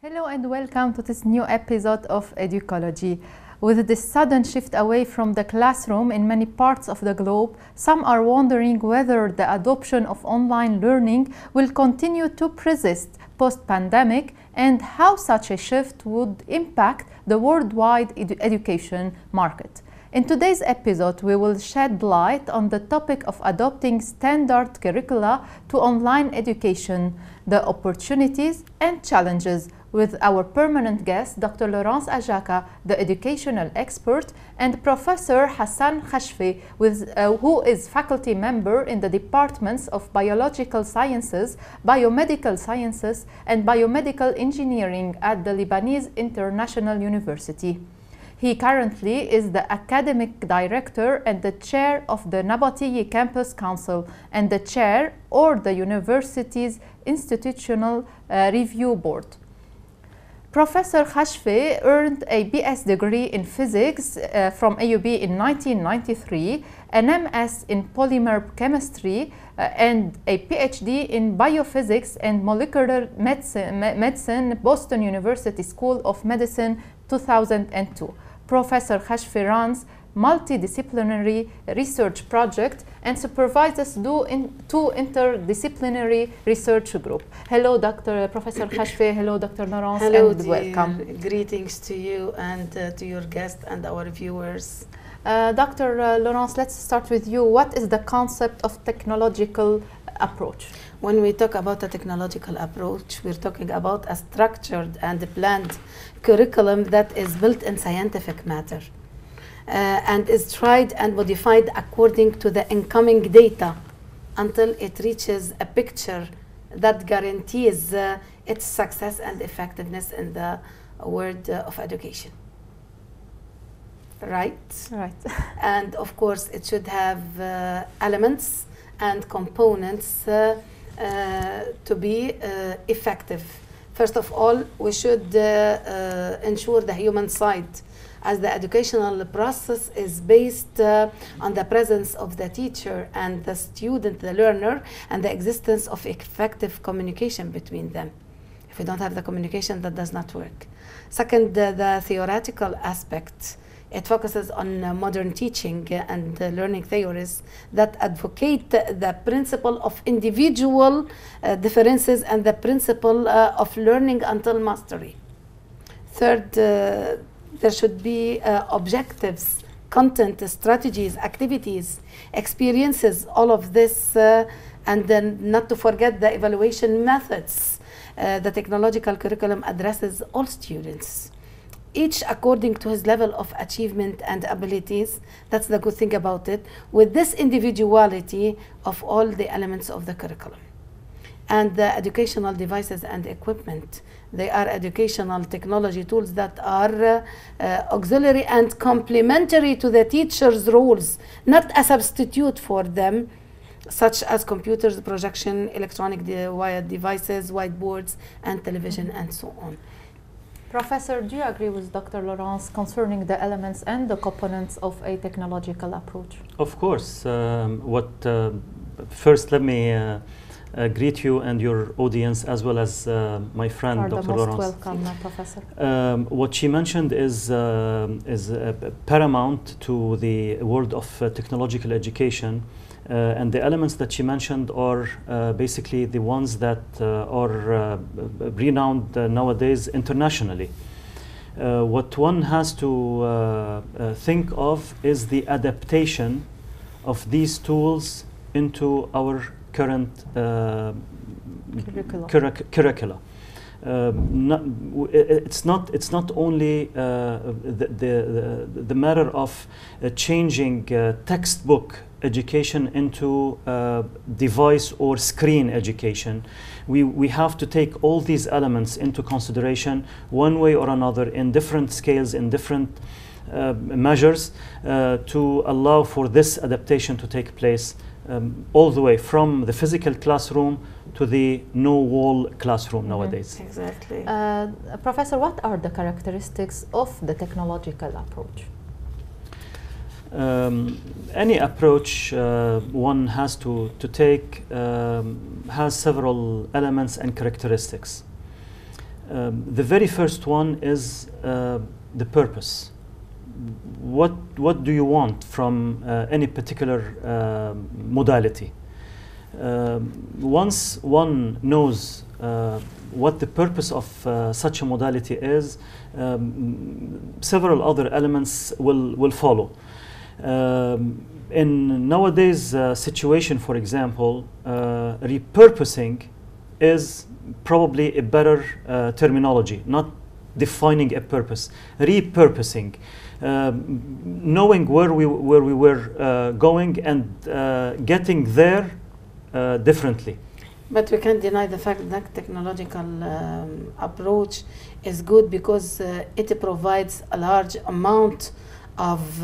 Hello and welcome to this new episode of Educology. With this sudden shift away from the classroom in many parts of the globe, some are wondering whether the adoption of online learning will continue to persist post-pandemic and how such a shift would impact the worldwide education market. In today's episode, we will shed light on the topic of adopting standard curricula to online education, the opportunities and challenges, with our permanent guest, Dr. Laurance Ajaka, the educational expert, and Professor Hassan Khachfe, who is faculty member in the departments of Biological Sciences, Biomedical Sciences, and Biomedical Engineering at the Lebanese International University. He currently is the academic director and the chair of the Nabatiye Campus Council and the chair or the university's institutional review board. Professor Khachfe earned a BS degree in physics from AUB in 1993, an MS in polymer chemistry, and a PhD in biophysics and molecular medicine, Boston University School of Medicine, 2002. Professor Khachfe runs multidisciplinary research project and supervises two interdisciplinary research groups. Hello, Professor Khachfe. Hello, Dr. Laurance. Hello, and welcome. Greetings to you and to your guest and our viewers. Dr. Laurance, let's start with you. What is the concept of technological approach? When we talk about a technological approach, we're talking about a structured and planned curriculum that is built in scientific matter. And is tried and modified according to the incoming data until it reaches a picture that guarantees its success and effectiveness in the world of education. Right? Right. And of course, it should have elements and components to be effective. First of all, we should ensure the human side, as the educational process is based on the presence of the teacher and the student, the learner, and the existence of effective communication between them. If we don't have the communication, that does not work. Second, the theoretical aspect. It focuses on modern teaching and learning theories that advocate the principle of individual differences and the principle of learning until mastery. Third, there should be objectives, content, strategies, activities, experiences, all of this, and then not to forget the evaluation methods. The technological curriculum addresses all students, each according to his level of achievement and abilities. That's the good thing about it, with this individuality of all the elements of the curriculum. And the educational devices and equipment. They are educational technology tools that are auxiliary and complementary to the teacher's roles, not a substitute for them, such as computers, projection, electronic wired devices, whiteboards, and television, and so on. Professor, do you agree with Dr. Laurance concerning the elements and the components of a technological approach? Of course. First, let me greet you and your audience, as well as my friend, Dr. Laurance. Welcome, Professor. What she mentioned is paramount to the world of technological education, and the elements that she mentioned are basically the ones that are renowned nowadays internationally. What one has to think of is the adaptation of these tools into our current curricula. It's not only the matter of changing textbook education into device or screen education. We have to take all these elements into consideration one way or another, in different scales, in different measures, to allow for this adaptation to take place, all the way from the physical classroom to the no-wall classroom nowadays. Exactly. Professor, what are the characteristics of the technological approach? Any approach one has to take has several elements and characteristics. The very first one is the purpose. What do you want from any particular modality? Once one knows what the purpose of such a modality is, several other elements will follow. In nowadays situation, for example, repurposing is probably a better terminology, not defining a purpose. Repurposing, knowing where we were going and getting there differently. But we can't deny the fact that technological approach is good because it provides a large amount of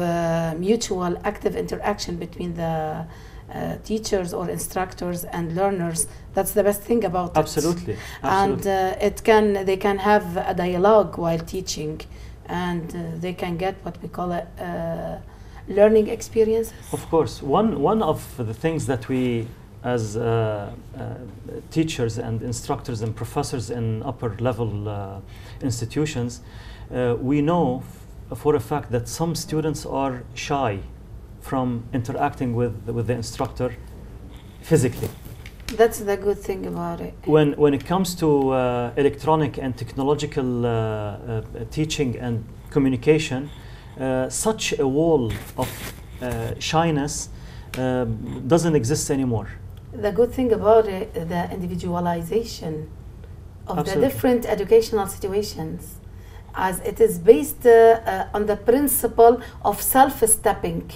mutual active interaction between the teachers or instructors and learners. That's the best thing about it. Absolutely. And they can have a dialogue while teaching, and they can get what we call learning experiences. Of course, one of the things that we as teachers and instructors and professors in upper level institutions, we know for a fact that some students are shy from interacting with the instructor physically. That's the good thing about it. When it comes to electronic and technological teaching and communication, such a wall of shyness doesn't exist anymore. The good thing about it, the individualization of Absolutely. the different educational situations, as it is based on the principle of self-stepping.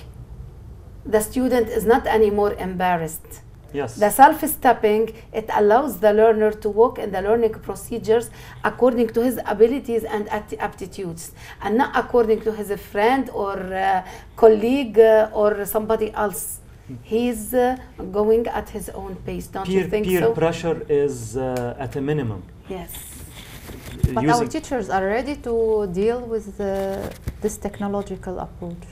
The student is not anymore embarrassed. Yes. The self-stepping, it allows the learner to walk in the learning procedures according to his abilities and aptitudes, and not according to his friend or colleague or somebody else. He's going at his own pace, don't you think so? Peer pressure is at a minimum. Yes. But our teachers are ready to deal with this technological approach.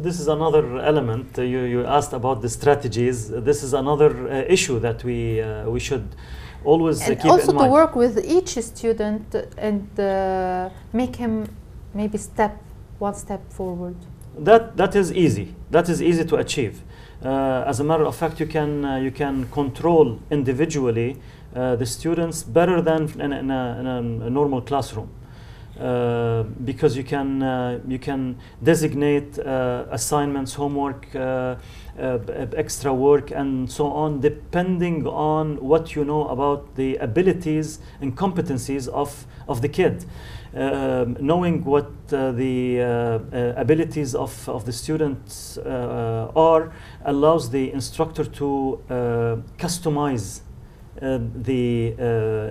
This is another element. You asked about the strategies. This is another issue that we should always keep in mind. Also to work with each student and make him maybe one step forward. That is easy. That is easy to achieve. As a matter of fact, you can control individually the students better than in a normal classroom, because you can designate assignments, homework, extra work, and so on, depending on what you know about the abilities and competencies of the kid. Knowing what the abilities of the students are allows the instructor to customize the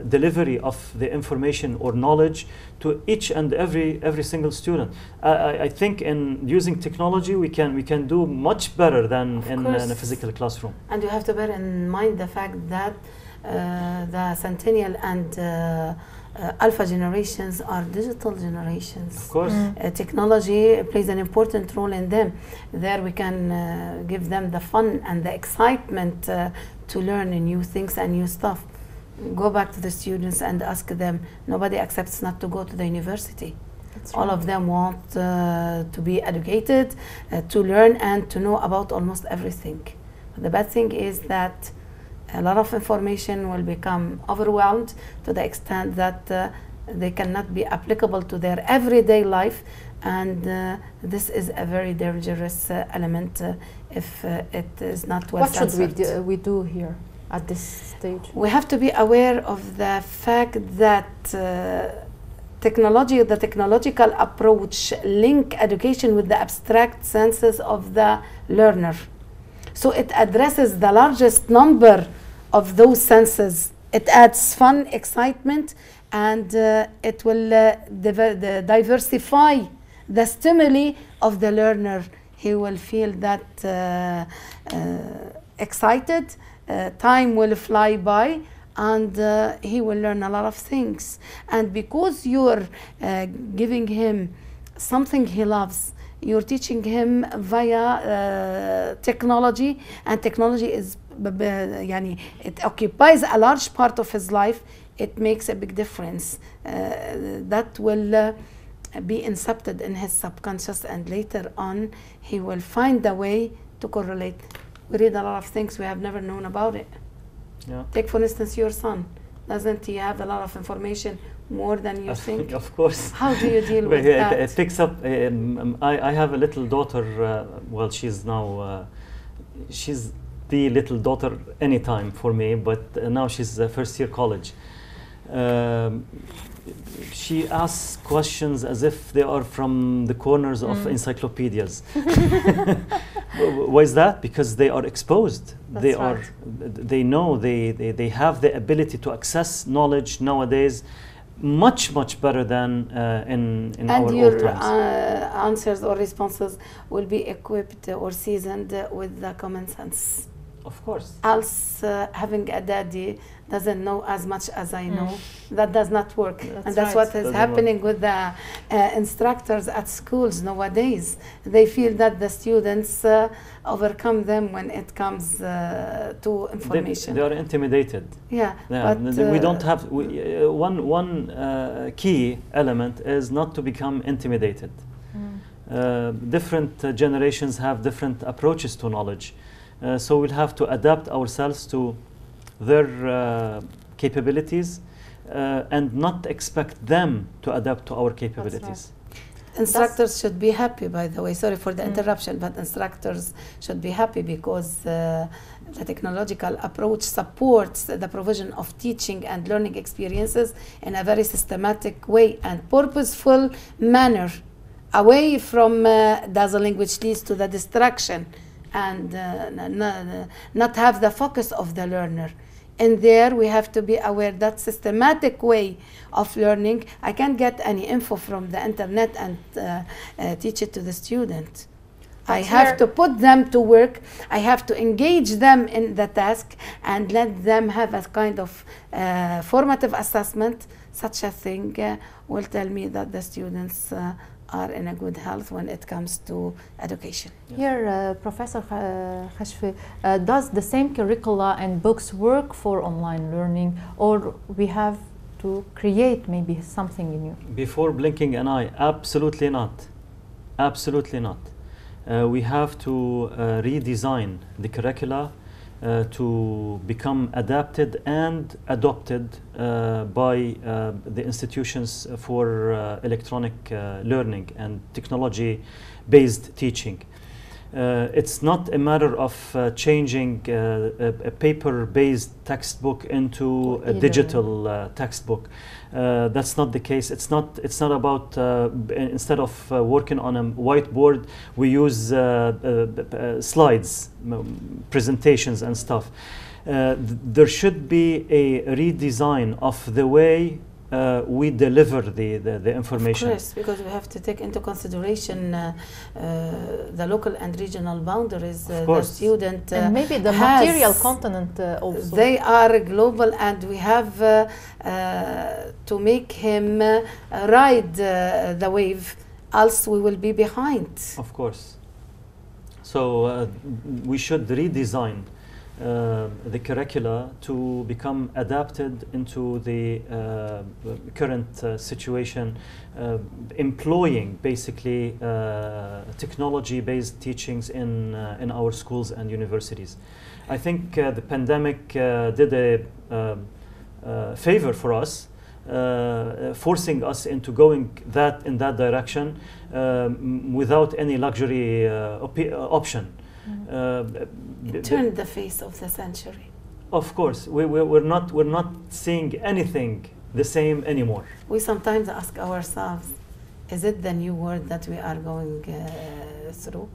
delivery of the information or knowledge to each and every single student. I think in using technology we can do much better than in a physical classroom. And you have to bear in mind the fact that the Centennial and Alpha generations are digital generations. Of course. Technology plays an important role in them. There we can give them the fun and the excitement to learn new things and new stuff. Go back to the students and ask them. Nobody accepts not to go to the university. That's all right. Of them want to be educated, to learn and to know about almost everything. But the bad thing is that a lot of information will become overwhelmed to the extent that they cannot be applicable to their everyday life, and this is a very dangerous element if it is not well censored. What should we do here at this stage? We have to be aware of the fact that the technological approach link education with the abstract senses of the learner. So it addresses the largest number of those senses. It adds fun, excitement, and it will diversify the stimuli of the learner. He will feel that excited, time will fly by, and he will learn a lot of things. And because you're giving him something he loves, you're teaching him via technology, and technology is it occupies a large part of his life. it makes a big difference. That will be incepted in his subconscious, and later on he will find a way to correlate. We read a lot of things we have never known about it. Yeah. Take for instance your son. Doesn't he have a lot of information more than you think? Of course. How do you deal with that? It picks up. I have a little daughter. Well, she's now she's the little daughter anytime for me, but now she's first year college. She asks questions as if they are from the corners of encyclopedias. Why is that? Because they are exposed. That's right. They know, they have the ability to access knowledge nowadays much better than in our old times. And your answers or responses will be equipped or seasoned with the common sense. Of course. Else, having a daddy doesn't know as much as I know. That does not work. And that's what is happening with the instructors at schools nowadays. They feel that the students overcome them when it comes to information. They are intimidated. Yeah, but we don't have one key element is not to become intimidated. Different generations have different approaches to knowledge. So we'll have to adapt ourselves to their capabilities and not expect them to adapt to our capabilities. Instructors should be happy, by the way. Sorry for the interruption, but instructors should be happy because the technological approach supports the provision of teaching and learning experiences in a very systematic way and purposeful manner, away from dazzling, which leads to the distraction and not have the focus of the learner. In there, we have to be aware that systematic way of learning, I can't get any info from the internet and teach it to the student. I have to put them to work. I have to engage them in the task and let them have a kind of formative assessment. Such a thing will tell me that the students are in a good health when it comes to education. Here, Professor Khachfe, does the same curricula and books work for online learning, or we have to create maybe something new? Before blinking an eye, absolutely not. Absolutely not. We have to redesign the curricula to become adapted and adopted by the institutions for electronic learning and technology-based teaching. It's not a matter of changing a paper-based textbook into a digital textbook. That's not the case. It's not about instead of working on a whiteboard, we use slides, presentations and stuff. There should be a redesign of the way we deliver the information. Of course, because we have to take into consideration the local and regional boundaries. The student and maybe the material content also. They are global, and we have to make him ride the wave, else we will be behind. Of course. So we should redesign the curricula to become adapted into the current situation, employing basically technology-based teachings in our schools and universities. I think the pandemic did a favor for us, forcing us into going in that direction without any luxury option. Turned the face of the century. Of course, we're not seeing anything the same anymore. We sometimes ask ourselves, is it the new world that we are going through?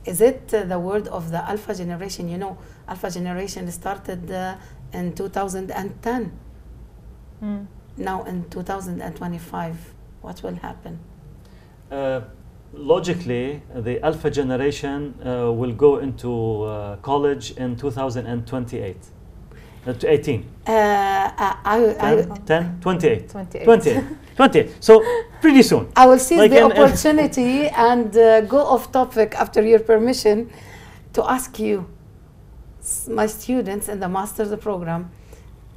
Is it the word of the Alpha generation? You know, Alpha generation started in 2010. Now in 2025, what will happen? Logically, the Alpha generation will go into college in 2028. 18. 28. So pretty soon. I will seize the opportunity and go off topic after your permission to ask you, my students in the master's program,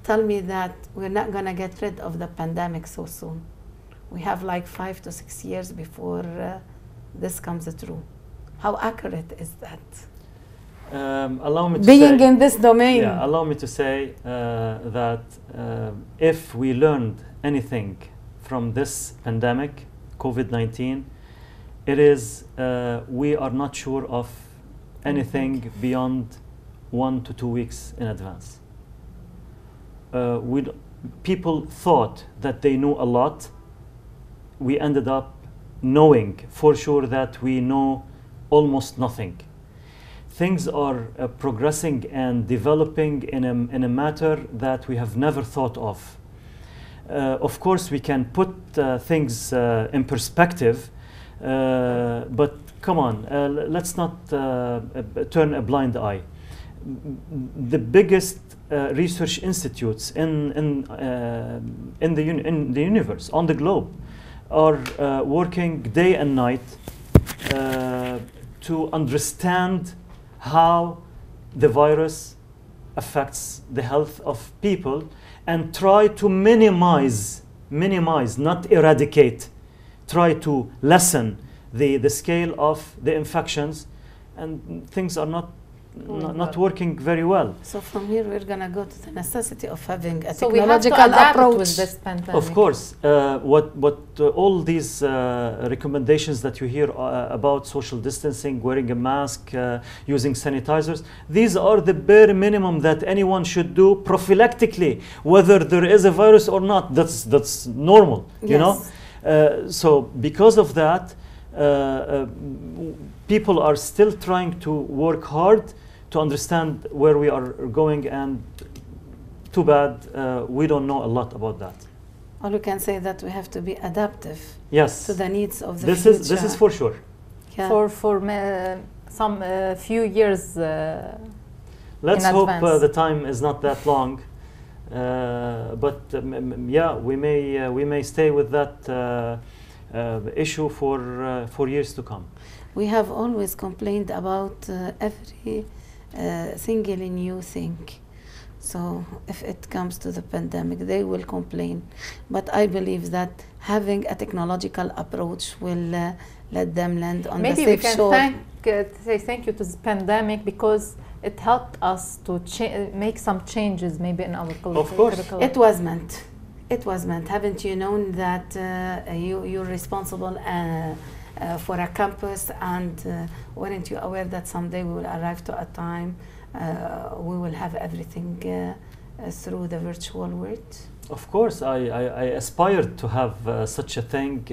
tell me that we're not going to get rid of the pandemic so soon. We have like 5 to 6 years before this comes true. How accurate is that? Allow me to being say, in this domain. Yeah, allow me to say that if we learned anything from this pandemic, COVID-19, it is we are not sure of anything beyond 1 to 2 weeks in advance. People thought that they knew a lot. We ended up knowing for sure that we know almost nothing. Things are progressing and developing in a matter that we have never thought of. Of course, we can put things in perspective, but come on, let's not turn a blind eye. The biggest research institutes in the universe, on the globe, are working day and night to understand how the virus affects the health of people and try to minimize, not eradicate, try to lessen the scale of the infections, and things are not working very well. So from here we're going to go to the necessity of having a so technological we have to adapt approach with this pandemic. Of course, all these recommendations that you hear about social distancing, wearing a mask, using sanitizers, these are the bare minimum that anyone should do prophylactically, whether there is a virus or not. That's normal, you know. So because of that, people are still trying to work hard to understand where we are going, and too bad we don't know a lot about that. All we can say that we have to be adaptive, yes, to the needs of the future. This is for sure. Yeah. For some few years. Let's in hope advance. the time is not that long, but yeah, we may stay with that issue for years to come. We have always complained about every single new thing. So if it comes to the pandemic, they will complain. But I believe that having a technological approach will let them land on the safe shore. Maybe we can say thank you to this pandemic because it helped us to make some changes maybe in our curriculum. Of course. It was meant. It was meant. Haven't you known that you're responsible for a campus, and weren't you aware that someday we will arrive to a time we will have everything through the virtual world? Of course, I aspired to have such a thing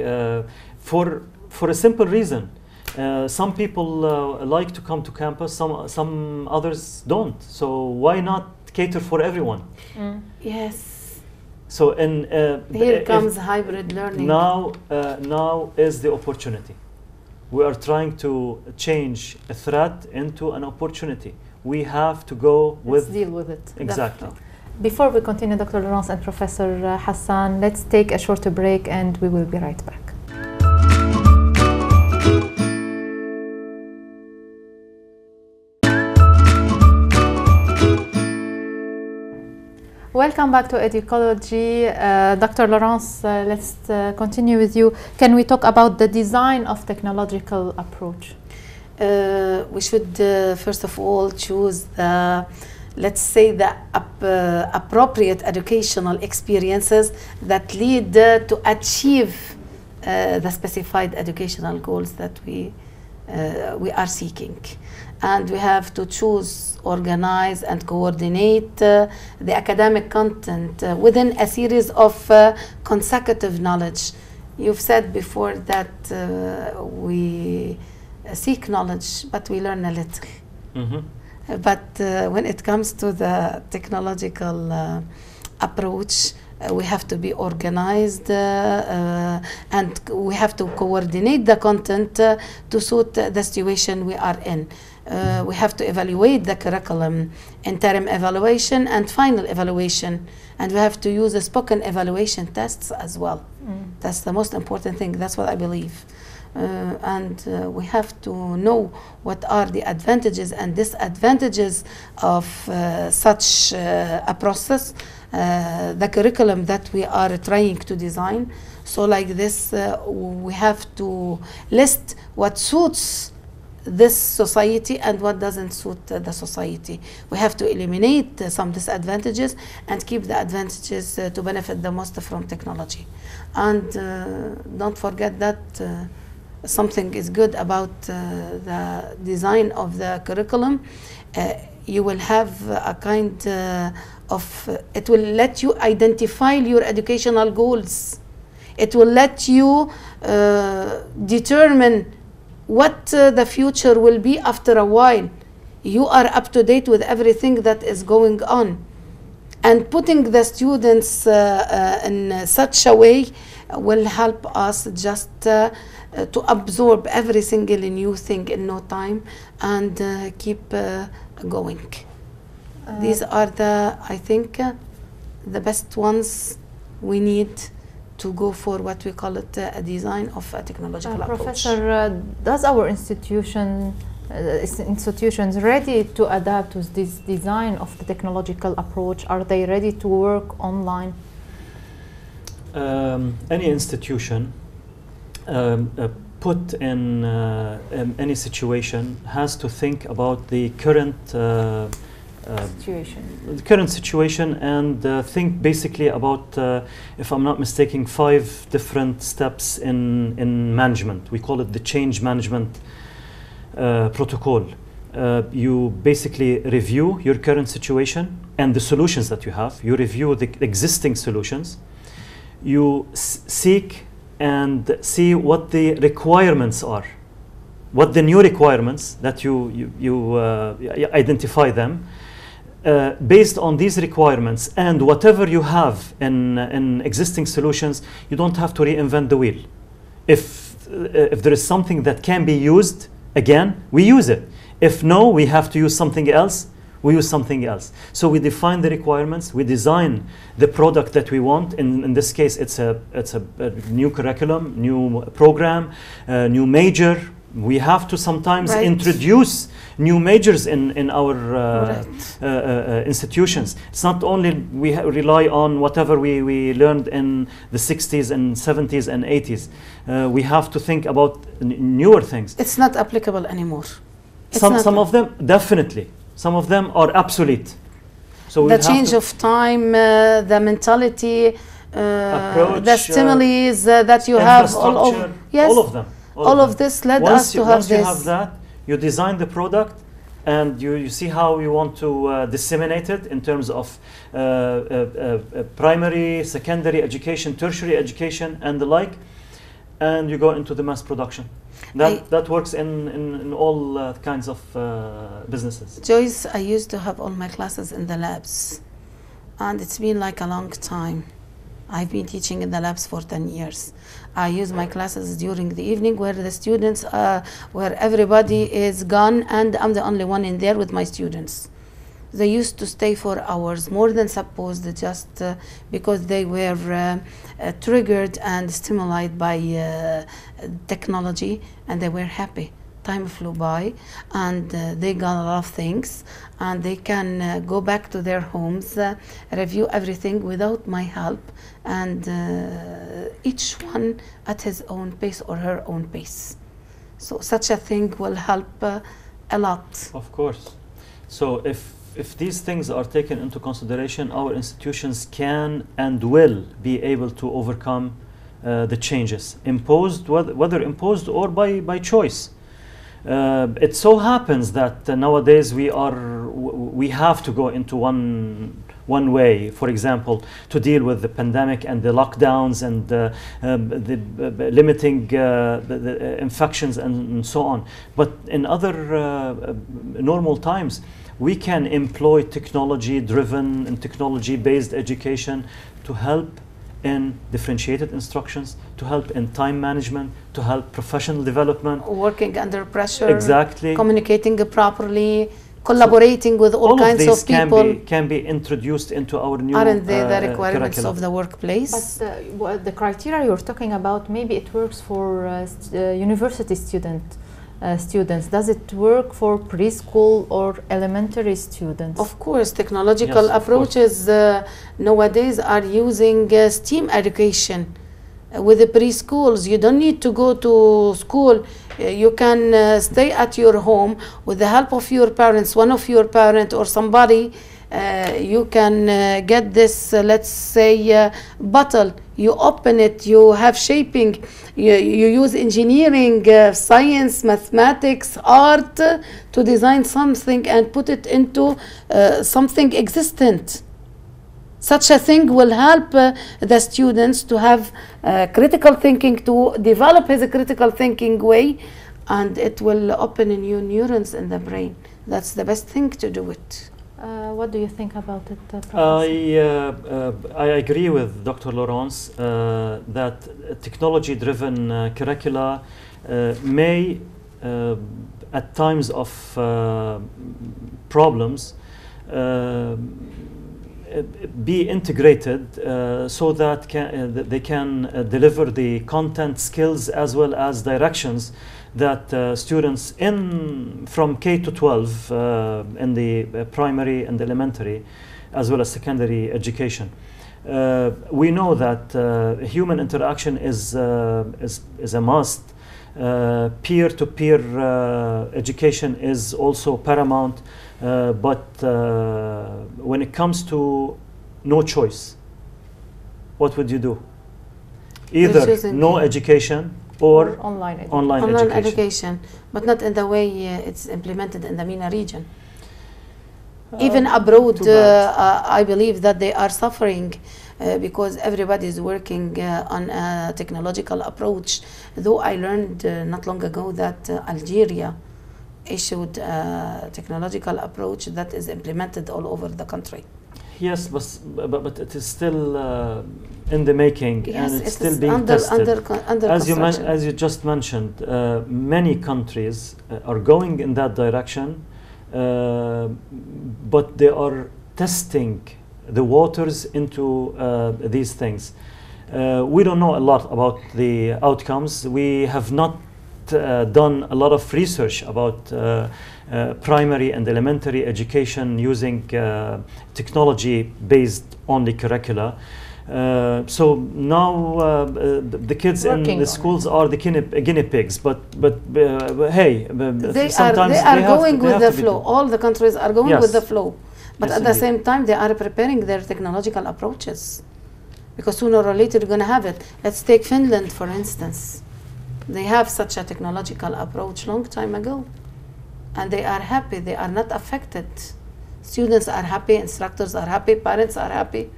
for a simple reason. Some people like to come to campus, some others don't. So why not cater for everyone? Yes. So here comes hybrid learning. Now is the opportunity. We are trying to change a threat into an opportunity. We have to go Let's deal with it. Exactly. Before we continue, Dr. Laurance and Professor Hassan, let's take a short break and we will be right back. Welcome back to Educology. Dr. Laurance, let's continue with you. Can we talk about the design of technological approach? We should first of all choose the, let's say, the appropriate educational experiences that lead to achieve the specified educational goals that we are seeking. And we have to choose, organize, and coordinate the academic content within a series of consecutive knowledge. You've said before that we seek knowledge, but we learn a little. But when it comes to the technological approach, we have to be organized and we have to coordinate the content to suit the situation we are in. We have to evaluate the curriculum, interim evaluation and final evaluation, and we have to use the spoken evaluation tests as well. That's the most important thing. That's what I believe. And we have to know what are the advantages and disadvantages of such a process. the curriculum that we are trying to design. So like this, we have to list what suits this society and what doesn't suit the society. We have to eliminate some disadvantages and keep the advantages to benefit the most from technology. And don't forget that something is good about the design of the curriculum. You will have a kind of, it will let you identify your educational goals. It will let you determine what the future will be after a while. You are up to date with everything that is going on. And putting the students in such a way will help us just to absorb every single new thing in no time and keep going. These are I think, the best ones we need to go for what we call it a design of a technological approach. Professor, does our institutions ready to adapt to this design of the technological approach? Are they ready to work online? Any institution put in any situation has to think about the current situation and think basically about, if I'm not mistaken, 5 different steps in management. We call it the change management protocol. You basically review your current situation and the solutions that you have. You review the existing solutions. You seek and see what the requirements are, what the new requirements that you identify them. Based on these requirements and whatever you have in existing solutions, you don't have to reinvent the wheel. If there is something that can be used again, we use it. If no, we have to use something else, we use something else. So we define the requirements, we design the product that we want. In this case, it's a new curriculum, new program, new major. We have to sometimes introduce new majors in our institutions. It's not only we rely on whatever we learned in the 60s and 70s and 80s. We have to think about newer things. It's not applicable anymore. Some of them, definitely. Some of them are obsolete. So the change of time, the mentality, approach, the stimuli that you have all over. Yes. All of them. All of this led us to have this. Once you have that, you design the product and you see how you want to disseminate it in terms of primary, secondary education, tertiary education, and the like, and you go into the mass production. That works in all kinds of businesses. Joyce, I used to have all my classes in the labs, and it's been like a long time. I've been teaching in the labs for 10 years. I use my classes during the evening where the students, where everybody is gone and I'm the only one in there with my students. They used to stay for hours, more than supposed, just because they were triggered and stimulated by technology, and they were happy. Time flew by and they got a lot of things, and they can go back to their homes, review everything without my help, and each one at his own pace or her own pace. So such a thing will help a lot. Of course. So if these things are taken into consideration, our institutions can and will be able to overcome the changes imposed, whether imposed or by choice. It so happens that nowadays we have to go into one way, for example, to deal with the pandemic and the lockdowns and the limiting the infections and so on. But in other normal times, we can employ technology-driven and technology-based education to help in differentiated instructions, to help in time management, to help professional development. Working under pressure. Exactly. Communicating properly, collaborating with all kinds of people. Can be introduced into our new Aren't they the requirements curriculum of the workplace? But the criteria you're talking about, maybe it works for university students. students. Does it work for preschool or elementary students? Of course, technological Yes, of approaches nowadays are using STEAM education. With the preschools, you don't need to go to school. You can stay at your home with the help of your parents, one of your parents or somebody. You can get this, let's say, bottle. You open it, you have shaping, you use engineering, science, mathematics, art to design something and put it into something existent. Such a thing will help the students to have critical thinking, to develop his critical thinking way, and it will open new neurons in the brain. That's the best thing to do it. What do you think about it, Professor? I agree with Dr. Laurance that technology-driven curricula may, at times of problems, be integrated so that they can deliver the content, skills, as well as directions that students from K to 12 in the primary and elementary, as well as secondary education. We know that human interaction is a must. Peer-to-peer education is also paramount, but when it comes to no choice, what would you do? Either no education or online education, but not in the way it's implemented in the MENA region. Even abroad, I believe that they are suffering because everybody is working on a technological approach. Though I learned not long ago that Algeria issued a technological approach that is implemented all over the country. Yes, but it is still in the making, yes, and it's still being tested. Under as you just mentioned, many countries are going in that direction, but they are testing the waters into these things. We don't know a lot about the outcomes. We have not done a lot of research about primary and elementary education using technology-based only curricula. So now the kids in the schools are the guinea pigs, but hey, they sometimes are going with the flow. All the countries are going with the flow, but yes, at the same time they are preparing their technological approaches, because sooner or later you're going to have it. Let's take Finland, for instance. They have such a technological approach long time ago, and they are happy. They are not affected. Students are happy, instructors are happy, parents are happy.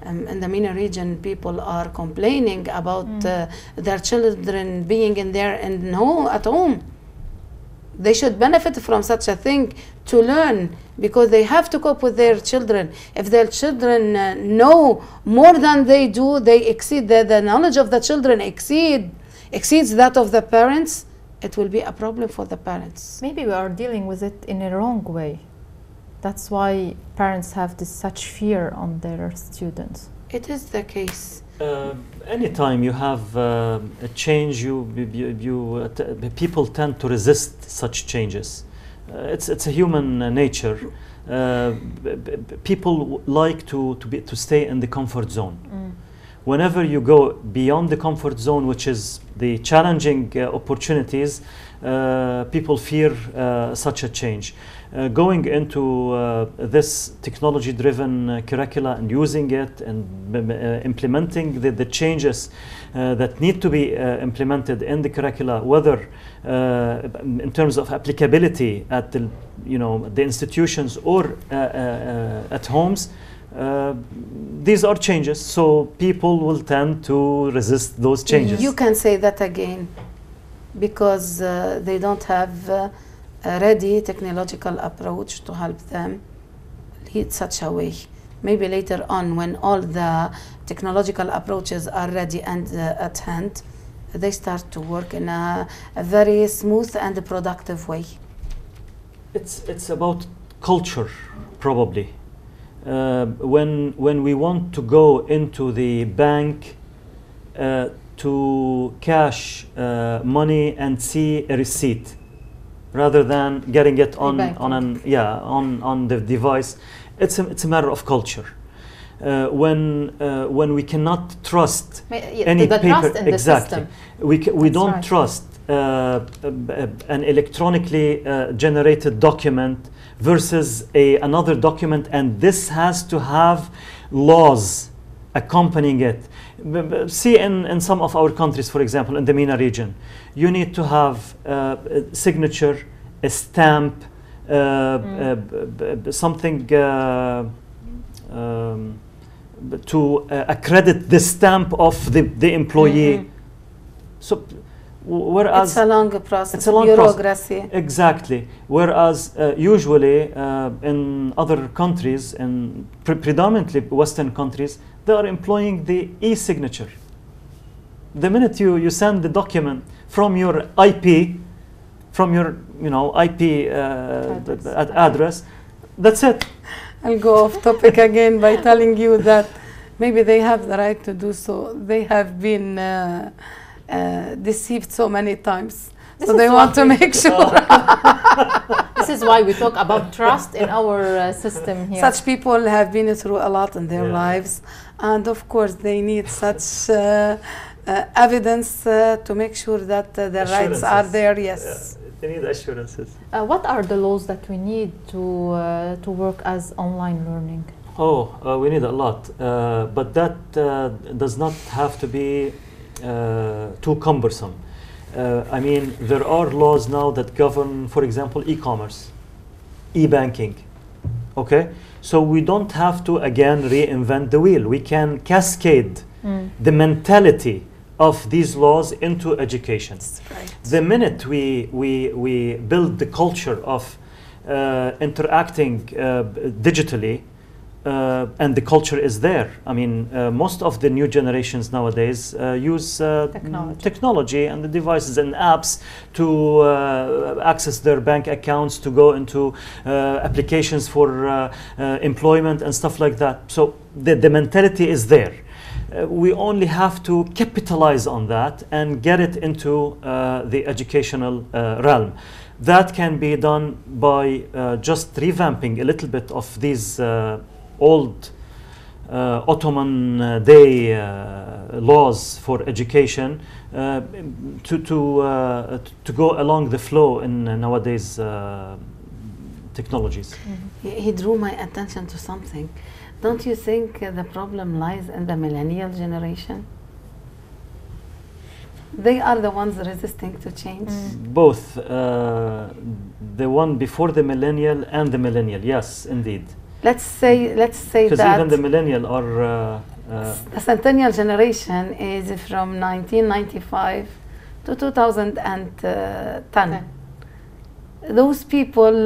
In the MENA region, people are complaining about their children being in there and at home. They should benefit from such a thing to learn, because they have to cope with their children. If their children know more than they do, they exceed the knowledge of the children exceeds that of the parents, it will be a problem for the parents. Maybe we are dealing with it in a wrong way. That's why parents have such fear on their students. It is the case. Anytime you have a change, people tend to resist such changes. It's a human nature. People like to stay in the comfort zone. Whenever you go beyond the comfort zone, which is the challenging opportunities, people fear such a change. Going into this technology-driven curricula and using it and implementing the changes that need to be implemented in the curricula, whether in terms of applicability at the institutions or at homes, these are changes, so people will tend to resist those changes. You can say that again, because they don't have a ready technological approach to help them lead such a way. Maybe later on, when all the technological approaches are ready and at hand, they start to work in a very smooth and productive way. It's about culture, probably. When we want to go into the bank to cash money and see a receipt, rather than getting it on E-banking. on the device. It's a matter of culture. When we cannot trust any the paper, trust in the system. we don't right. trust an electronically generated document versus another document, and this has to have laws accompanying it. See, in some of our countries, for example, in the MENA region, you need to have a signature, a stamp, something to accredit the stamp of the employee. So, whereas it's a long process, it's a long bureaucracy. process. Exactly. Whereas usually in other countries, and predominantly Western countries, they are employing the e-signature. The minute you send the document from your IP, from your IP address, that's it. I'll go off topic again by telling you that maybe they have the right to do so. They have been deceived so many times. So they want to make sure. This is why we talk about trust in our system here. Such people have been through a lot in their lives, and of course they need such evidence to make sure that their rights are there. Yes. They need assurances. What are the laws that we need to work as online learning? We need a lot, but that does not have to be too cumbersome. I mean, there are laws now that govern, for example, e-commerce, e-banking. Okay, so we don't have to again reinvent the wheel. We can cascade the mentality of these laws into education. Right. The minute we build the culture of interacting digitally, and the culture is there. I mean, most of the new generations nowadays use technology and the devices and apps to access their bank accounts, to go into applications for employment and stuff like that. So the mentality is there. We only have to capitalize on that and get it into the educational realm. That can be done by just revamping a little bit of these old Ottoman day laws for education to go along the flow in nowadays technologies. He drew my attention to something. Don't you think the problem lies in the millennial generation? They are the ones resisting to change. Both the one before the millennial and the millennial, yes, indeed. Let's say because that even the millennial are the centennial generation is from 1995 to 2010. Those people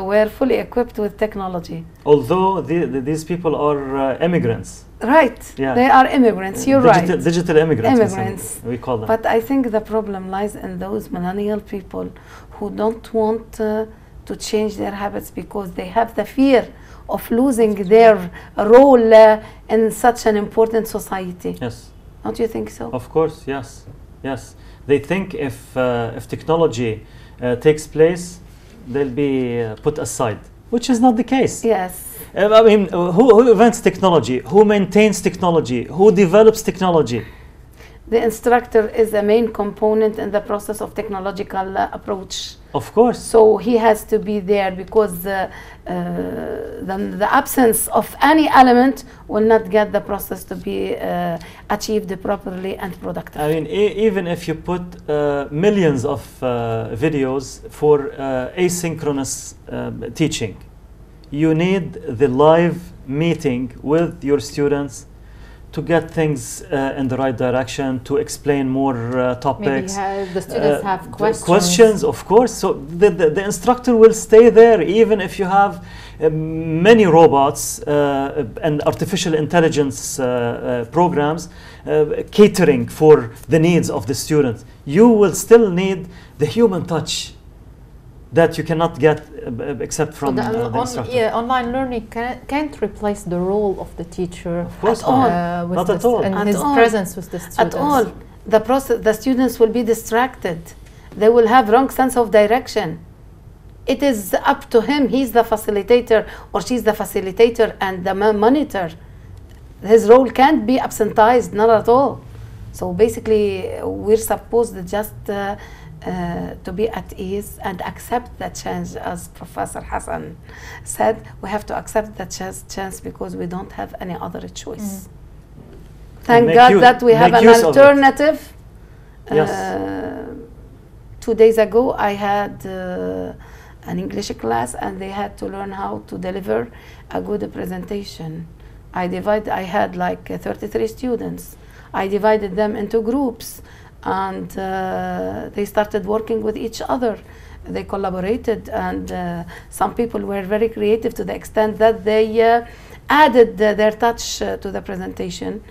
were fully equipped with technology. Although these people are immigrants. Right. Yeah. They are immigrants. You're right. Digital immigrants. Immigrants. We call them. But I think the problem lies in those millennial people who don't want to change their habits because they have the fear of losing their role in such an important society. Yes. Don't you think so? Of course, yes. Yes. They think if technology takes place, they'll be put aside, which is not the case. Yes. I mean, who invents technology? Who maintains technology? Who develops technology? The instructor is a main component in the process of technological approach. Of course. So he has to be there because the absence of any element will not get the process to be achieved properly and productive. I mean, even if you put millions of videos for asynchronous teaching, you need the live meeting with your students to get things in the right direction, to explain more topics. Maybe the students have questions. Questions, of course. So the instructor will stay there even if you have many robots and artificial intelligence programs catering for the needs of the students. You will still need the human touch that you cannot get except from the instructor. Yeah, online learning can't replace the role of the teacher. Of course not. Not at all. And At his all. presence with the students. At all. The students will be distracted. They will have wrong sense of direction. it is up to him. He's the facilitator or she's the facilitator and the monitor. His role can't be absentized, not at all. So basically, we're supposed to just to be at ease and accept that change. As Professor Hassan said, we have to accept that chance because we don't have any other choice. Thank God that we have an alternative. Yes. 2 days ago, I had an English class, and they had to learn how to deliver a good presentation. I had like 33 students. I divided them into groups, and they started working with each other. They collaborated, and some people were very creative to the extent that they added their touch to the presentation.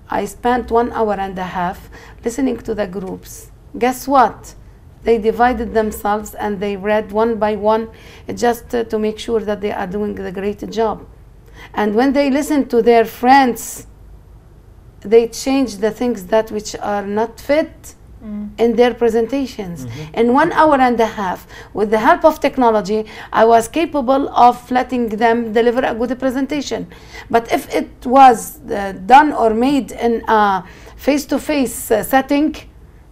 I spent 1 hour and a half listening to the groups. Guess what? They divided themselves and they read one by one just to make sure that they are doing a great job. And when they listened to their friends, they changed the things that which are not fit in their presentations. In 1 hour and a half, with the help of technology, I was capable of letting them deliver a good presentation. But if it was done or made in a face-to-face setting,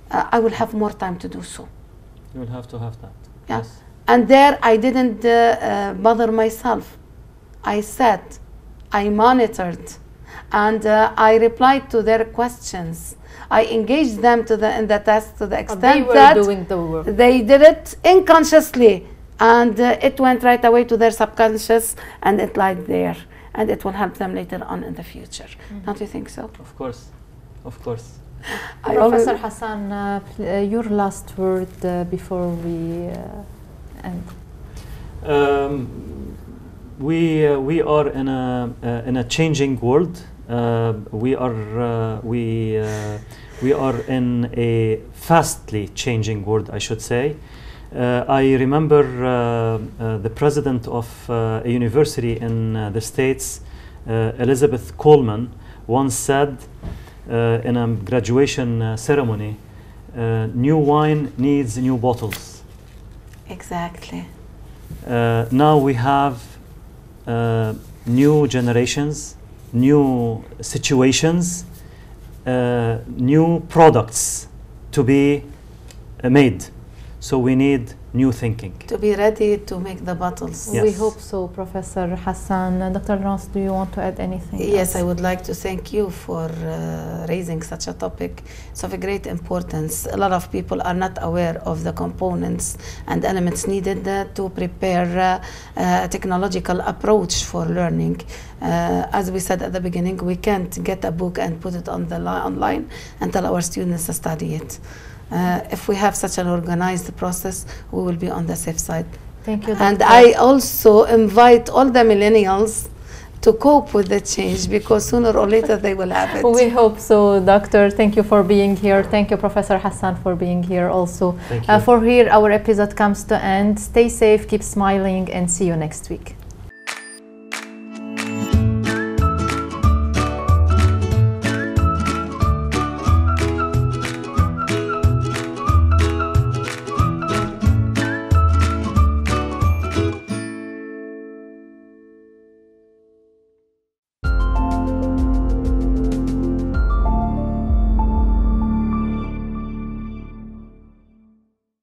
I will have more time to do so. You will have to have that. Yeah. Yes. And there I didn't bother myself. I sat, I monitored, and I replied to their questions. I engaged them in the task to the extent that doing the work. They did it unconsciously, and it went right away to their subconscious, and it lied there, and it will help them later on in the future. Don't you think so? Of course, of course. Professor Hassan, your last word before we end. We are in a changing world. We are in a fastly changing world, I should say. I remember the president of a university in the States, Elizabeth Coleman, once said in a graduation ceremony, new wine needs new bottles. Exactly. Now we have new generations, new situations, new products to be made. So we need new thinking. To be ready to make the bottles. Yes. We hope so, Professor Hassan. Dr. Laurance, do you want to add anything Yes, else? I would like to thank you for raising such a topic. It's of a great importance. A lot of people are not aware of the components and elements needed to prepare a technological approach for learning. As we said at the beginning, we can't get a book and put it on the online and tell our students to study it. If we have such an organized process, we will be on the safe side. Thank you, Dr. And I also invite all the millennials to cope with the change, because sooner or later they will have it. We hope so, Doctor. Thank you for being here. Thank you, Professor Hassan, for being here also. Thank you. For here, our episode comes to end. Stay safe, keep smiling, and see you next week.